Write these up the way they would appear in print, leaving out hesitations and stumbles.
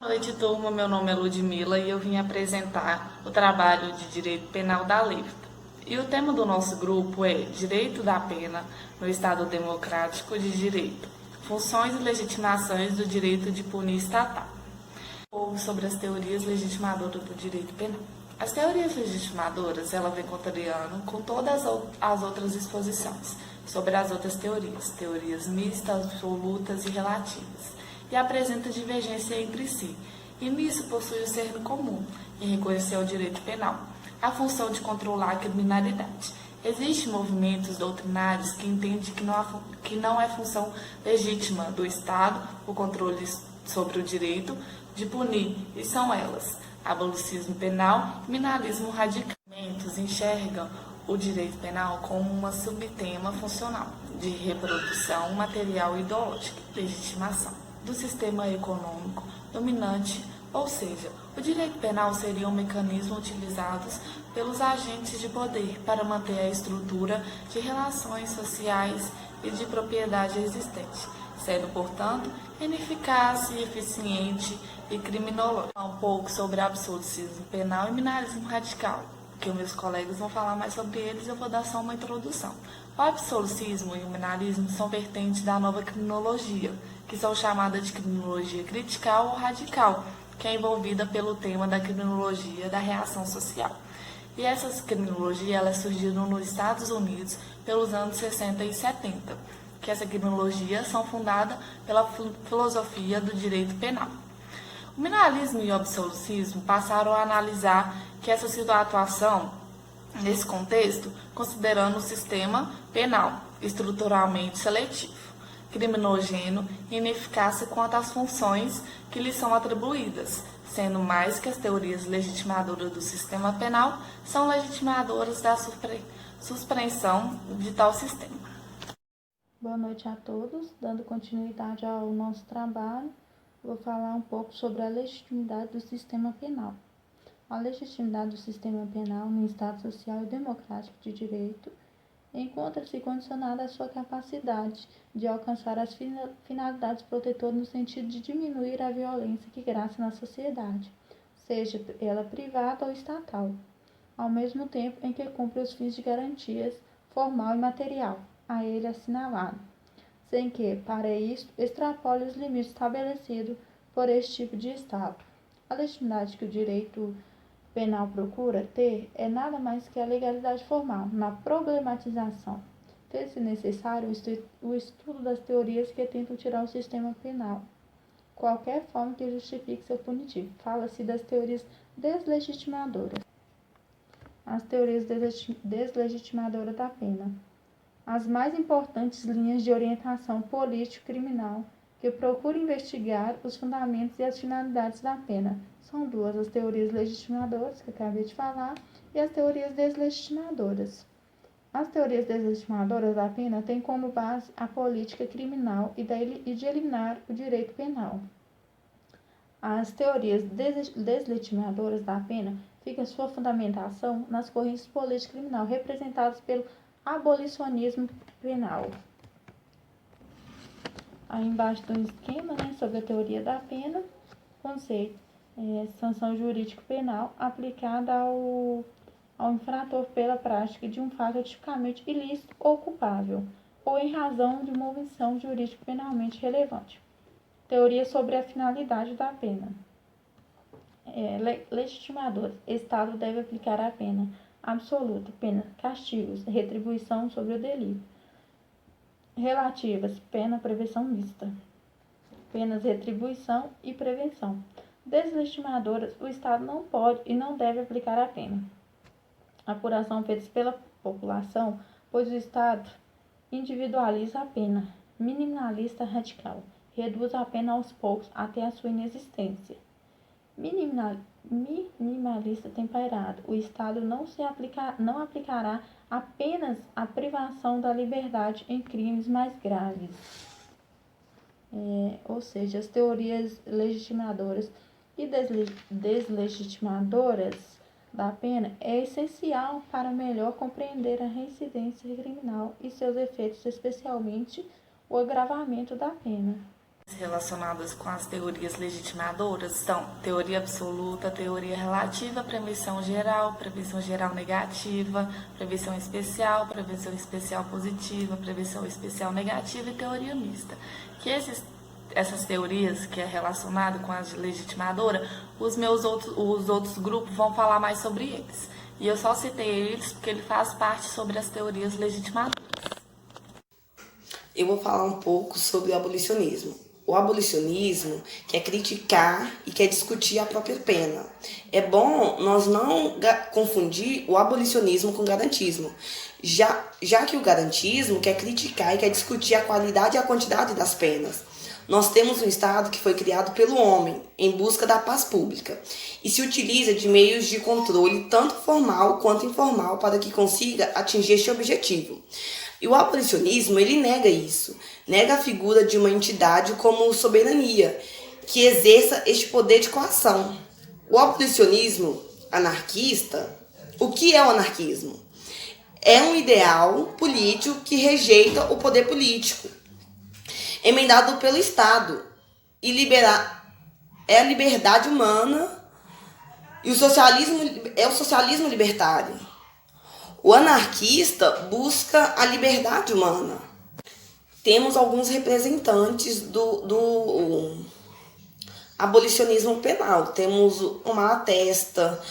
Boa noite, turma. Meu nome é Ludmila e eu vim apresentar o trabalho de Direito Penal da LIFTA. E o tema do nosso grupo é Direito da Pena no Estado Democrático de Direito, funções e legitimações do direito de punir estatal. Um pouco sobre as teorias legitimadoras do direito penal. As teorias legitimadoras, ela vem contrariando com todas as outras exposições sobre as outras teorias mistas, absolutas e relativas, e apresenta divergência entre si, e nisso possui o cerne comum, em reconhecer ao direito penal a função de controlar a criminalidade. Existem movimentos doutrinários que entendem que não é função legítima do Estado o controle sobre o direito de punir, e são elas: abolicionismo penal e criminalismo radical. Muitos enxergam o direito penal como uma subtema funcional de reprodução material e ideológica, legitimação do sistema econômico dominante, ou seja, o direito penal seria um mecanismo utilizado pelos agentes de poder para manter a estrutura de relações sociais e de propriedade existente, sendo, portanto, ineficaz e eficiente e criminológico. Um pouco sobre absolutismo penal e criminalismo radical, que os meus colegas vão falar mais sobre eles, eu vou dar só uma introdução. O absolutismo e o criminalismo são vertentes da nova criminologia, que são chamadas de criminologia critical ou radical, que é envolvida pelo tema da criminologia da reação social. E essas criminologias elas surgiram nos Estados Unidos pelos anos 60 e 70, que essa criminologia são fundadas pela filosofia do direito penal. O minimalismo e o absolutismo passaram a analisar que essa situação, nesse contexto, considerando o sistema penal estruturalmente seletivo, criminogêneo e ineficácia quanto às funções que lhe são atribuídas, sendo mais que as teorias legitimadoras do sistema penal são legitimadoras da suspensão de tal sistema. Boa noite a todos. Dando continuidade ao nosso trabalho, vou falar um pouco sobre a legitimidade do sistema penal. A legitimidade do sistema penal no Estado social e democrático de direito encontra-se condicionada à sua capacidade de alcançar as finalidades protetoras no sentido de diminuir a violência que graça na sociedade, seja ela privada ou estatal, ao mesmo tempo em que cumpre os fins de garantias formal e material a ele assinalado, sem que, para isso, extrapole os limites estabelecidos por este tipo de Estado. A legitimidade que o direito penal procura ter é nada mais que a legalidade formal na problematização. Fez-se necessário o estudo das teorias que tentam tirar o sistema penal qualquer forma que justifique seu punitivo. Fala-se das teorias deslegitimadoras. As teorias deslegitimadoras da pena. As mais importantes linhas de orientação político-criminal que procuram investigar os fundamentos e as finalidades da pena. São duas: as teorias legitimadoras, que eu acabei de falar, e as teorias deslegitimadoras. As teorias deslegitimadoras da pena têm como base a política criminal e de eliminar o direito penal. As teorias deslegitimadoras da pena ficam sua fundamentação nas correntes político-criminal representadas pelo abolicionismo penal. Aí embaixo tem um esquema, sobre a teoria da pena, conceito, sanção jurídico-penal aplicada ao infrator pela prática de um fato tipicamente ilícito ou culpável, ou em razão de uma omissão jurídico-penalmente relevante. Teoria sobre a finalidade da pena. Legitimador. Estado deve aplicar a pena absoluta, pena, castigos, retribuição sobre o delito. Relativas, pena, prevenção mista. Penas, retribuição e prevenção. Deslegitimadoras, o Estado não pode e não deve aplicar a pena. Apuração feita pela população, pois o Estado individualiza a pena. Minimalista radical, reduz a pena aos poucos até a sua inexistência. Minimalista temperado, o Estado não aplicará apenas a privação da liberdade em crimes mais graves. Ou seja, as teorias legitimadoras e deslegitimadoras da pena é essencial para melhor compreender a reincidência criminal e seus efeitos, especialmente o agravamento da pena. Relacionadas com as teorias legitimadoras são teoria absoluta, teoria relativa, prevenção geral negativa, prevenção especial positiva, prevenção especial negativa e teoria mista. Que essas teorias que é relacionado com as legitimadoras, os outros grupos vão falar mais sobre eles. E eu só citei eles porque ele faz parte sobre as teorias legitimadoras. Eu vou falar um pouco sobre o abolicionismo. O abolicionismo quer criticar e quer discutir a própria pena. É bom nós não confundir o abolicionismo com o garantismo, já que o garantismo quer criticar e quer discutir a qualidade e a quantidade das penas. Nós temos um Estado que foi criado pelo homem em busca da paz pública e se utiliza de meios de controle tanto formal quanto informal para que consiga atingir este objetivo. E o abolicionismo, ele nega isso, nega a figura de uma entidade como soberania, que exerça este poder de coação. O abolicionismo anarquista, o que é o anarquismo? É um ideal político que rejeita o poder político, emendado pelo Estado, e é a liberdade humana, e o socialismo libertário. O anarquista busca a liberdade humana. Temos alguns representantes do abolicionismo penal. Temos o Malatesta,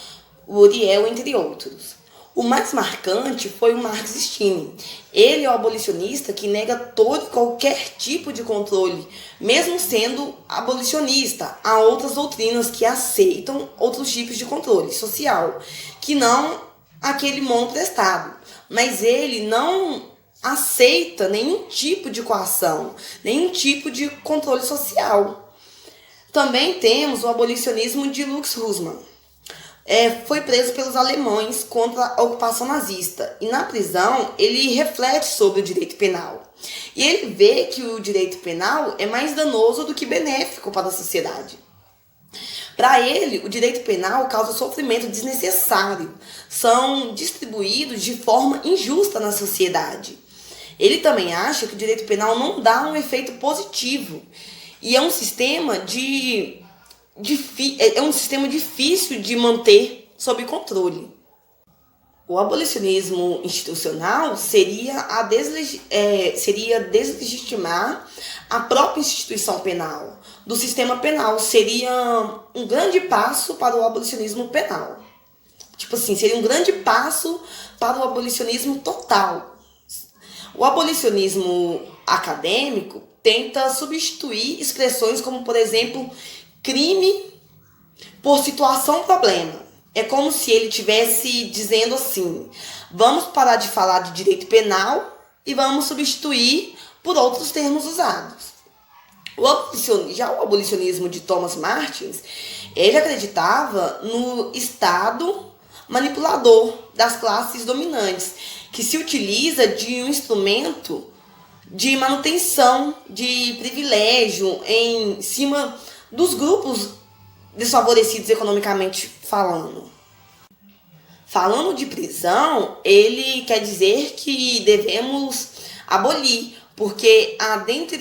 o Uriel, entre outros. O mais marcante foi o Marx Stein. Ele é o abolicionista que nega todo e qualquer tipo de controle, mesmo sendo abolicionista. Há outras doutrinas que aceitam outros tipos de controle social, que não aquele monte Estado, mas ele não aceita nenhum tipo de coação, nenhum tipo de controle social. Também temos o abolicionismo de Lux Husmann. Foi preso pelos alemães contra a ocupação nazista e na prisão ele reflete sobre o direito penal. E ele vê que o direito penal é mais danoso do que benéfico para a sociedade. Para ele, o direito penal causa sofrimento desnecessário, são distribuídos de forma injusta na sociedade. Ele também acha que o direito penal não dá um efeito positivo e é um sistema difícil de manter sob controle. O abolicionismo institucional seria deslegitimar a própria instituição penal, do sistema penal. Seria um grande passo para o abolicionismo penal. Seria um grande passo para o abolicionismo total. O abolicionismo acadêmico tenta substituir expressões como, por exemplo, crime por situação-problema. É como se ele estivesse dizendo assim: vamos parar de falar de direito penal e vamos substituir por outros termos usados. Já o abolicionismo de Thomas Martins, ele acreditava no Estado manipulador das classes dominantes, que se utiliza de um instrumento de manutenção de privilégio em cima dos grupos desfavorecidos economicamente falando. Falando de prisão, ele quer dizer que devemos abolir, porque dentro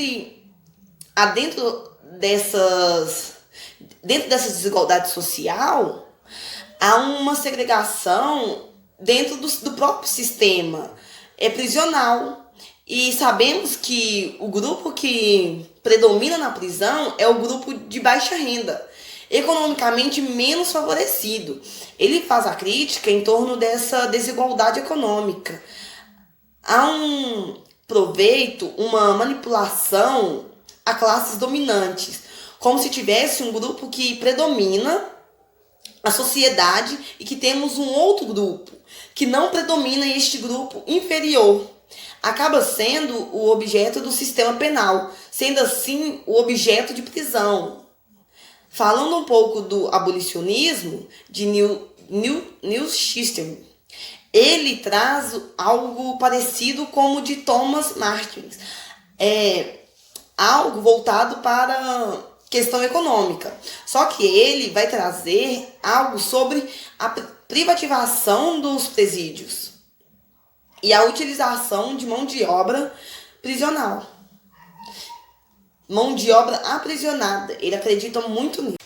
dessas desigualdades social, há uma segregação dentro do próprio sistema prisional. E sabemos que o grupo que predomina na prisão é o grupo de baixa renda, economicamente menos favorecido. Ele faz a crítica em torno dessa desigualdade econômica. Há um proveito, uma manipulação a classes dominantes, como se tivesse um grupo que predomina a sociedade e que temos um outro grupo que não predomina este grupo inferior. Acaba sendo o objeto do sistema penal, sendo assim o objeto de prisão. Falando um pouco do abolicionismo de Neil System, ele traz algo parecido como o de Thomas Martins, algo voltado para questão econômica. Só que ele vai trazer algo sobre a privatização dos presídios e a utilização de mão de obra prisional. mão de obra aprisionada. Ele acredita muito nisso.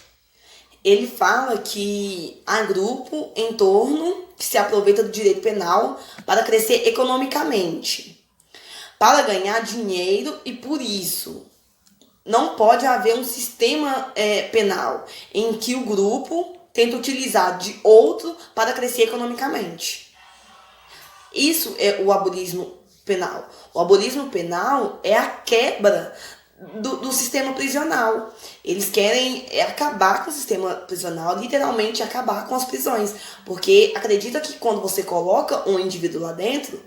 Ele fala que há grupo em torno que se aproveita do direito penal para crescer economicamente, para ganhar dinheiro, e por isso não pode haver um sistema penal em que o grupo tenta utilizar de outro para crescer economicamente. Isso é o abolismo penal. O abolismo penal é a quebra do sistema prisional. Eles querem acabar com o sistema prisional, literalmente acabar com as prisões, porque acredita que quando você coloca um indivíduo lá dentro,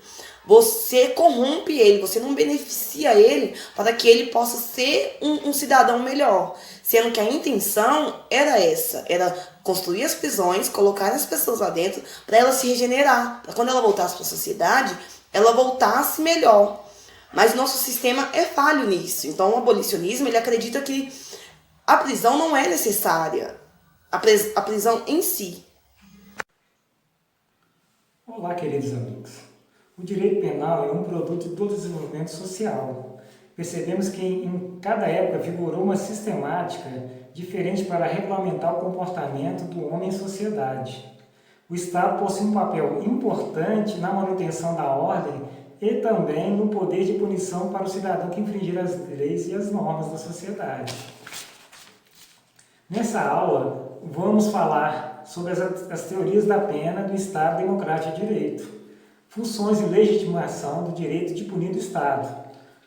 você corrompe ele, você não beneficia ele para que ele possa ser um cidadão melhor, sendo que a intenção era essa, era construir as prisões, colocar as pessoas lá dentro para ela se regenerar, para quando ela voltasse para a sociedade, ela voltasse melhor. Mas nosso sistema é falho nisso. Então o abolicionismo, ele acredita que a prisão não é necessária, a prisão em si. Olá, queridos amigos. O direito penal é um produto do desenvolvimento social. Percebemos que em cada época vigorou uma sistemática diferente para regulamentar o comportamento do homem em sociedade. O Estado possui um papel importante na manutenção da ordem e também no poder de punição para o cidadão que infringir as leis e as normas da sociedade. Nessa aula, vamos falar sobre as teorias da pena do Estado Democrático de Direito, funções e legitimação do direito de punir do Estado.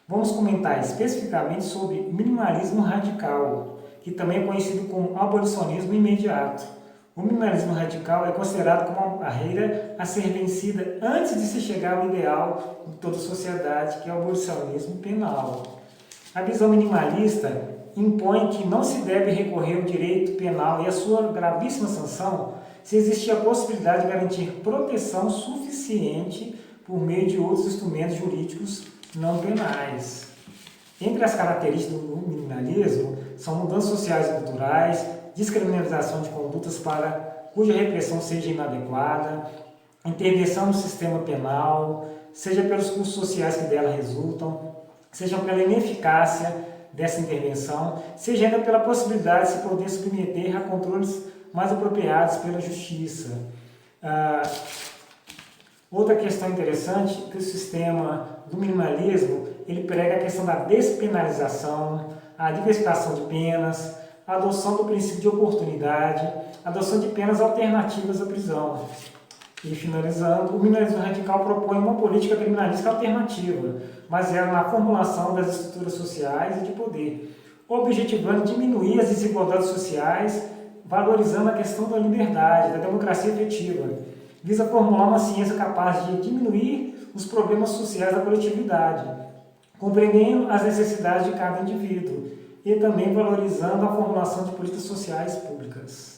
Vamos comentar especificamente sobre minimalismo radical, que também é conhecido como abolicionismo imediato. O minimalismo radical é considerado como uma barreira a ser vencida antes de se chegar ao ideal de toda a sociedade, que é o abolicionismo penal. A visão minimalista impõe que não se deve recorrer ao direito penal e à sua gravíssima sanção se existir a possibilidade de garantir proteção suficiente por meio de outros instrumentos jurídicos não penais. Entre as características do minimalismo são mudanças sociais e culturais, descriminalização de condutas cuja repressão seja inadequada, intervenção no sistema penal, seja pelos custos sociais que dela resultam, seja pela ineficácia dessa intervenção, seja ainda pela possibilidade de se poder submeter a controles mais apropriados pela justiça. Outra questão interessante é que o sistema do minimalismo ele prega a questão da despenalização, a diversificação de penas, a adoção do princípio de oportunidade, a adoção de penas alternativas à prisão. E finalizando, o minimalismo radical propõe uma política criminalística alternativa, baseada na formulação das estruturas sociais e de poder, objetivando diminuir as desigualdades sociais, valorizando a questão da liberdade, da democracia efetiva. Visa formular uma ciência capaz de diminuir os problemas sociais da coletividade, compreendendo as necessidades de cada indivíduo e também valorizando a formulação de políticas sociais públicas.